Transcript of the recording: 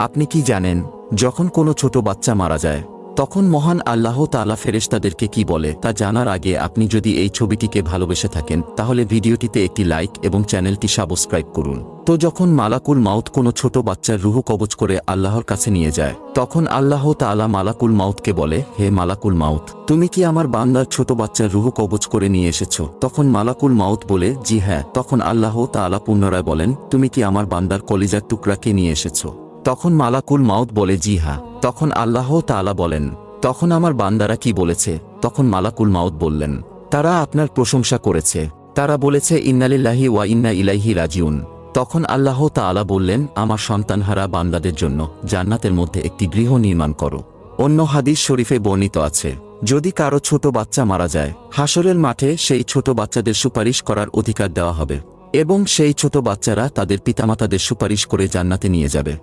আপনি কি জানেন, যখন কোনো ছোট বাচ্চা মারা যায় তখন মহান আল্লাহ তাআলা ফেরেশতাদেরকে কি বলে তা জানার আগে আপনি যদি এই ছবিটিকে ভালোবেসে থাকেন তাহলে ভিডিওটিতে একটি লাইক এবং চ্যানেলটি সাবস্ক্রাইব করুন। তো যখন মালাকুল মাউত কোনো ছোট বাচ্চার রুহ কবজ করে আল্লাহর কাছে নিয়ে যায় তখন আল্লাহ তাআলা মালাকুল মাউতকে বলে, হে মালাকুল মাউত, তুমি কি আমার বান্দার ছোট বাচ্চার রুহ কবজ করে নিয়ে এসেছ? তখন মালাকুল মাউত বলে, জি হ্যাঁ। তখন আল্লাহ তাআলা পুনরায় বলেন, তুমি কি আমার বান্দার কলিজার টুকরাকে নিয়ে এসেছ? তখন মালাকুল মাউত বলে, জি হ্যাঁ। তখন আল্লাহ তাআলা বলেন, তখন আমার বান্দারা কি বলেছে? তখন মালাকুল মাউত বললেন, তারা আপনার প্রশংসা করেছে। তারা বলেছে, ইন্নালিল্লাহি ওয়া ইন্না ইলাইহি রাজিউন। তখন আল্লাহ তাআলা বললেন, আমার সন্তানহারা বান্দাদের জন্য জান্নাতের মধ্যে একটি গৃহ নির্মাণ করো। অন্য হাদিস শরীফে বর্ণিত আছে, যদি কারো ছোট বাচ্চা মারা যায় হাসরের মাঠে সেই ছোট বাচ্চাদের সুপারিশ করার অধিকার দেওয়া হবে এবং সেই ছোট বাচ্চারা তাদের পিতামাতাদের সুপারিশ করে জান্নাতে নিয়ে যাবে।